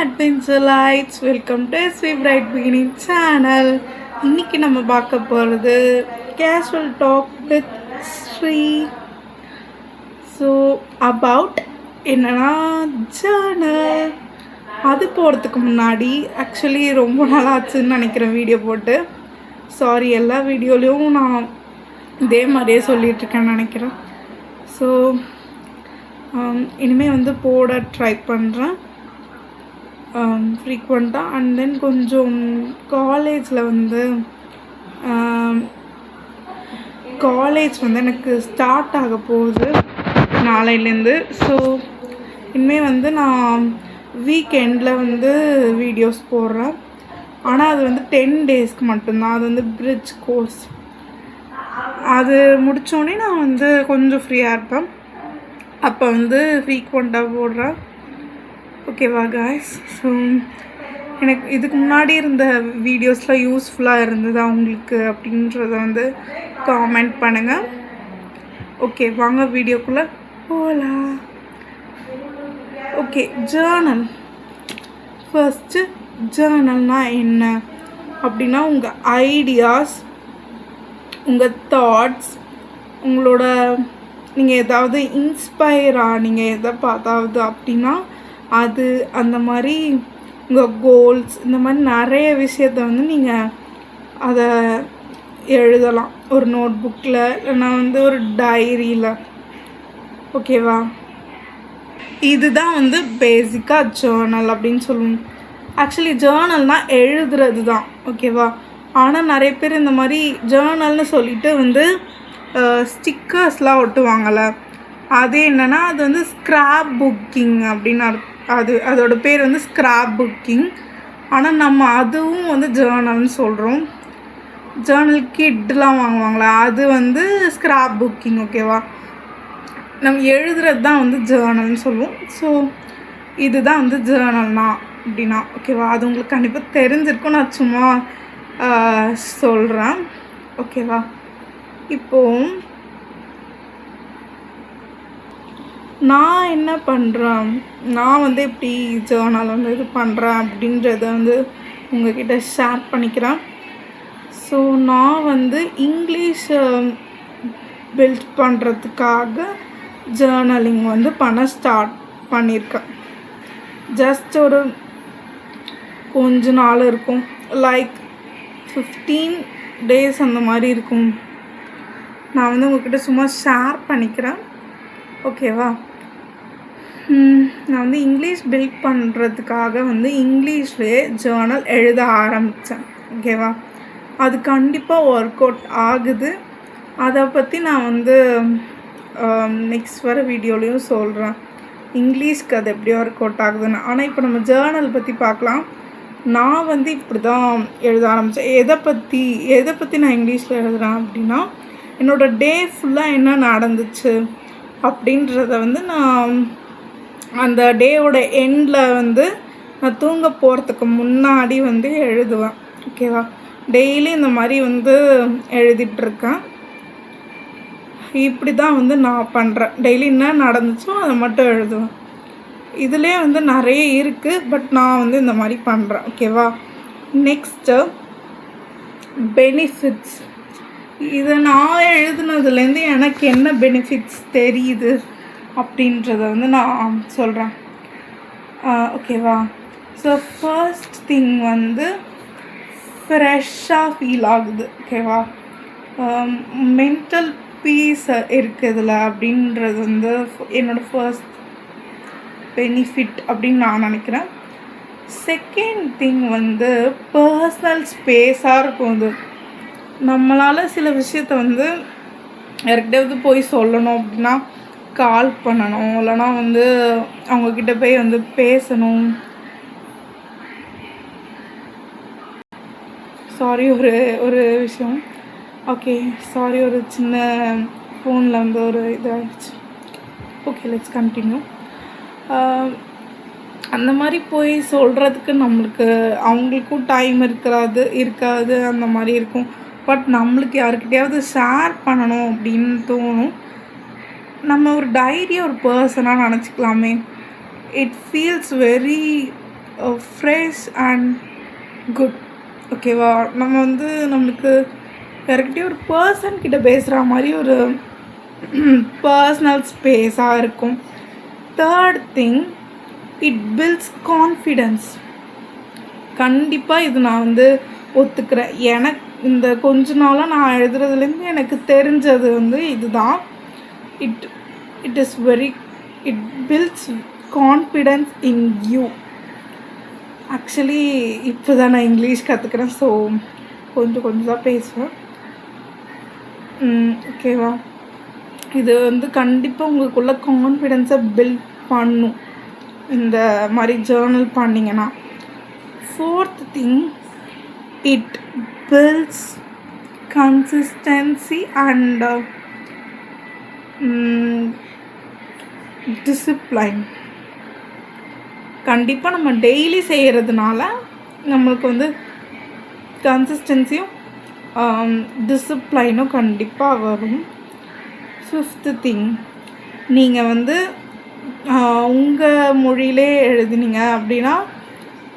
adventure lights, welcome to SV Bright Beginning channel. இன்னைக்கு நம்ம பார்க்க போகிறது casual talk with Sri. So about என்னன்னா journal. அது போகிறதுக்கு முன்னாடி ஆக்சுவலி ரொம்ப நாளாச்சுன்னு நினைக்கிறேன் வீடியோ போட்டு. சாரி, எல்லா வீடியோலையும் நான் இதே மாதிரியே சொல்லிகிட்ருக்கேன்னு நினைக்கிறேன். ஸோ இனிமேல் போட ட்ரை பண்ணுறேன் ஃப்ரீக்வெண்ட்டாக. அண்ட் தென் கொஞ்சம் காலேஜில் காலேஜ் எனக்கு ஸ்டார்ட் ஆக போகுது நாளையிலேருந்து. ஸோ இனிமேல் நான் வீக்கெண்டில் வீடியோஸ் போடுறேன். ஆனால் அது 10 டேஸ்க்கு மட்டும்தான். அது பிரிட்ஜ் கோர்ஸ். அது முடித்தோடனே நான் கொஞ்சம் ஃப்ரீயாக இருப்பேன். அப்போ ஃப்ரீக்வெண்ட்டாக போடுறேன். ஓகேவா காய்ஸ்? ஸோ எனக்கு இதுக்கு முன்னாடி இருந்த வீடியோஸ்லாம் யூஸ்ஃபுல்லாக இருந்ததா உங்களுக்கு அப்படின்றத காமெண்ட் பண்ணுங்கள். ஓகே, வாங்க வீடியோக்குள்ளே போகலாம். Okay, Journal. ஃபர்ஸ்ட்டு ஜேர்னல்னால் என்ன அப்படின்னா, உங்கள் ஐடியாஸ், உங்கள் தாட்ஸ், உங்களோட நீங்கள் எதாவது நீங்கள் எதை பார்த்தாவது அப்படின்னா அது அந்த மாதிரி உங்கள் கோல்ஸ், இந்த மாதிரி நிறைய விஷயத்த நீங்கள் அதை எழுதலாம். ஒரு நோட் புக்கில், இல்லைனா ஒரு டைரியில். ஓகேவா? இதுதான் பேசிக்காக ஜேர்னல் அப்படின்னு சொல்லுவோம். ஆக்சுவலி ஜேர்னல்னால் எழுதுறது தான். ஓகேவா? ஆனால் நிறைய பேர் இந்த மாதிரி ஜேர்னல்னு சொல்லிட்டு ஸ்டிக்கர்ஸ்லாம் ஒட்டுவாங்கள்ல, அது என்னென்னா அது ஸ்க்ராப் புக்கிங் அப்படின்னு அதோட பேர் ஸ்க்ராப் புக்கிங். ஆனால் நம்ம அதுவும் ஜேர்னல்னு சொல்கிறோம். ஜேர்னல் கிட்லாம் வாங்குவாங்களா, அது ஸ்க்ராப் புக்கிங். ஓகேவா? நம்ம எழுதுறது தான் ஜேர்னல்னு சொல்லுவோம். ஸோ இதுதான் ஜேர்னல்னா அப்படின்னா. ஓகேவா? அது உங்களுக்கு கண்டிப்பாக தெரிஞ்சிருக்கும். நான் சும்மா சொல்கிறேன். ஓகேவா? இப்போது நான் என்ன பண்ணுறேன், நான் எப்படி ஜேர்னல் இது பண்ணுறேன் அப்படின்றத உங்ககிட்ட ஷேர் பண்ணிக்கிறேன். ஸோ நான் இங்கிலீஷ் பில்ட் பண்ணுறதுக்காக ஜேர்னலிங் பண்ண ஸ்டார்ட் பண்ணியிருக்கேன். ஜஸ்ட் ஒரு கொஞ்ச நாள் இருக்கும், லைக் 15 டேஸ் அந்த மாதிரி இருக்கும். நான் உங்கள்கிட்ட சும்மா ஷேர் பண்ணிக்கிறேன். ஓகேவா? நான் இங்கிலீஷ் பில்ட் பண்ணுறதுக்காக இங்கிலீஷ்லேயே ஜேர்னல் எழுத ஆரம்பித்தேன். ஓகேவா? அது கண்டிப்பாக ஒர்க் அவுட் ஆகுது. அதை பற்றி நான் நெக்ஸ்ட் வர வீடியோலையும் சொல்கிறேன், இங்கிலீஷ்க்கு அது எப்படி ஒர்க் அவுட் ஆகுதுன்னு. ஆனால் இப்போ நம்ம ஜேர்னல் பற்றி பார்க்கலாம். நான் இப்படி தான் எழுத ஆரம்பித்தேன். எதை பற்றி நான் இங்கிலீஷில் எழுதுகிறேன் அப்படின்னா, என்னோடய டே ஃபுல்லாக என்ன நடந்துச்சு அப்படின்றத நான் அந்த டேயோட எண்டில் நான் தூங்க போகிறதுக்கு முன்னாடி எழுதுவேன். ஓகேவா? டெய்லி இந்த மாதிரி எழுதிட்டுருக்கேன். இப்படி தான் நான் பண்ணுறேன். டெய்லி என்ன நடந்துச்சோ அதை மட்டும் எழுதுவேன். இதிலே நிறைய இருக்குது, பட் நான் இந்த மாதிரி பண்ணுறேன். ஓகேவா? Next benefits. இதை நான் எழுதுனதுலேருந்து எனக்கு என்ன பெனிஃபிட்ஸ் தெரியுது அப்படின்றத நான் சொல்கிறேன். ஓகேவா? ஸோ ஃபர்ஸ்ட் திங் ஃப்ரெஷ்ஷாக ஃபீல் ஆகுது. ஓகேவா? மென்டல் பீஸ் இருக்குதுல அப்படின்றது என்னோடய ஃபர்ஸ்ட் பெனிஃபிட் அப்படின்னு நான் நினைக்கிறேன். செகண்ட் திங் பர்சனல் ஸ்பேஸாக இருக்கும். நம்மளால் சில விஷயத்த யார்கிட்டயாவது போய் சொல்லணும் அப்படின்னா கால் பண்ணணும், இல்லைனா அவங்கக்கிட்ட போய் பேசணும். சாரி, ஒரு விஷயம். ஓகே, சாரி, ஒரு சின்ன ஃபோனில் ஒரு இதாகிடுச்சு. Okay, let's continue. அந்த மாதிரி போய் சொல்கிறதுக்கு அவங்களுக்கும் டைம் இருக்காது அந்த மாதிரி இருக்கும். பட் நம்மளுக்கு யாருக்கிட்டையாவது ஷேர் பண்ணணும் அப்படின்னு தோணும். நம்ம ஒரு டைரியை ஒரு பர்சனாக நினச்சிக்கலாமே. It feels very fresh and good. ஓகேவா? நம்ம வந்து நம்மளுக்கு யார்கிட்டயும் ஒரு பர்சன் கிட்ட பேசுகிற மாதிரி ஒரு பர்சனல் ஸ்பேஸாக இருக்கும். Third thing, it builds confidence. கண்டிப்பாக இது நான் வந்து ஒத்துக்கிறேன். எனக்கு இந்த கொஞ்ச நாளாக நான் எழுதுறதுலேருந்து எனக்கு தெரிஞ்சது வந்து இதுதான். It it is very it builds confidence in you. Actually இப்போ தான் நான் இங்கிலீஷ் கற்றுக்கிறேன். ஸோ கொஞ்சம் தான் பேசுவேன். ஓகேவா? இது வந்து கண்டிப்பாக உங்களுக்குள்ள கான்ஃபிடென்ஸை பில்ட் பண்ணும் இந்த மாதிரி ஜேர்னல் பண்ணிங்கன்னா. Fourth thing, it builds consistency and discipline. கண்டிப்பாக நம்ம டெய்லி செய்கிறதுனால நம்மளுக்கு வந்து கன்சிஸ்டன்சியும் டிசிப்ளைனும் கண்டிப்பாக வரும். ஃபிஃப்த்து திங், நீங்கள் வந்து உங்கள் மொழியிலே எழுதினீங்க அப்படின்னா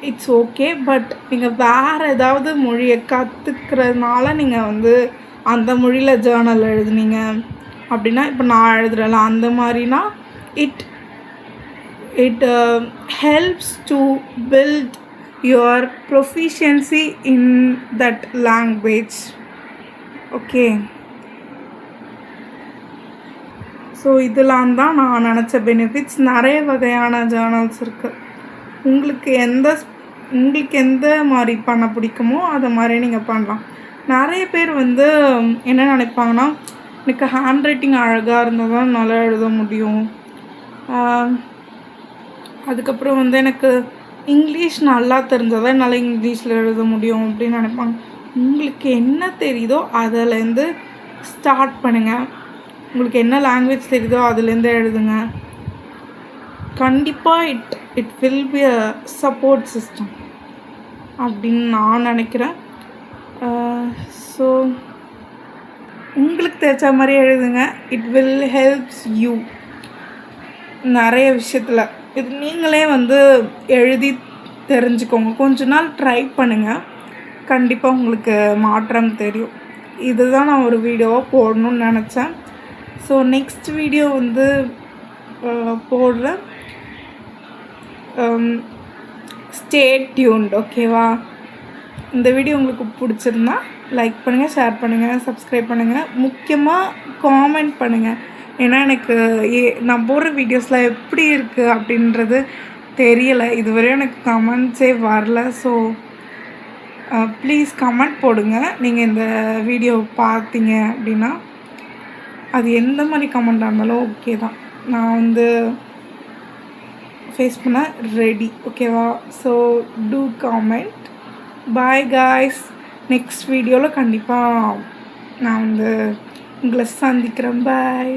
இட்ஸ் ஓகே. பட் நீங்கள் வேறு ஏதாவது மொழியை கற்றுக்கிறதுனால நீங்கள் வந்து அந்த மொழியில் ஜேர்னல் எழுதுனீங்க அப்படின்னா, இப்போ நான் எழுதுறேன்ல அந்த மாதிரினா it helps to build your proficiency in that language. Okay. So இதெல்லாம் தான் நான் நினச்ச பெனிஃபிட்ஸ். நிறைய வகையான ஜேர்னல்ஸ் இருக்குது. உங்களுக்கு எந்த மாதிரி பண்ண பிடிக்குமோ அதை மாதிரி நீங்கள் பண்ணலாம். நிறைய பேர் வந்து என்ன நினைப்பாங்கன்னா, எனக்கு ஹேண்ட் ரைட்டிங் அழகாக இருந்தால் தான் நல்லா எழுத முடியும், அதுக்கப்புறம் வந்து எனக்கு இங்கிலீஷ் நல்லா தெரிஞ்சால் தான் என்னால் இங்கிலீஷில் எழுத முடியும் அப்படின்னு நினைப்பாங்க. உங்களுக்கு என்ன தெரியுதோ அதிலேருந்து ஸ்டார்ட் பண்ணுங்கள். உங்களுக்கு என்ன லாங்குவேஜ் தெரியுதோ அதுலேருந்து எழுதுங்க. கண்டிப்பாக it will be a support system அப்படின்னு நான் நினைக்கிறேன். ஸோ உங்களுக்கு தெரிஞ்ச மாதிரி எழுதுங்க. இட் வில் ஹெல்ப்ஸ் யூ நிறைய விஷயத்தில். இது நீங்களே வந்து எழுதி தெரிஞ்சுக்கோங்க. கொஞ்ச நாள் ட்ரை பண்ணுங்கள், கண்டிப்பாக உங்களுக்கு மாற்றம் தெரியும். இதுதான் நான் ஒரு வீடியோவாக போடணும்னு நினச்சேன். ஸோ நெக்ஸ்ட் வீடியோ வந்து போடுறேன். Stay tuned. ஓகேவா? இந்த வீடியோ உங்களுக்கு பிடிச்சிருந்தா லைக் பண்ணுங்கள், ஷேர் பண்ணுங்கள், சப்ஸ்கிரைப் பண்ணுங்கள். முக்கியமாக காமெண்ட் பண்ணுங்கள். ஏன்னா எனக்கு நான் போடுற வீடியோஸில் எப்படி இருக்குது அப்படின்றது தெரியலை. இதுவரையும் எனக்கு கமெண்ட்ஸே வரல. ஸோ ப்ளீஸ் கமெண்ட் போடுங்க. நீங்கள் இந்த வீடியோ பார்த்தீங்க அப்படின்னா அது எந்த மாதிரி கமெண்ட்டாக இருந்தாலும் ஓகே தான். நான் வந்து ஃபேஸ் பண்ண ரெடி. ஓகேவா? So do comment. Bye guys. Next வீடியோவில் கண்டிப்பாக நான் வந்து உங்களை சந்திக்கிறேன். பாய்.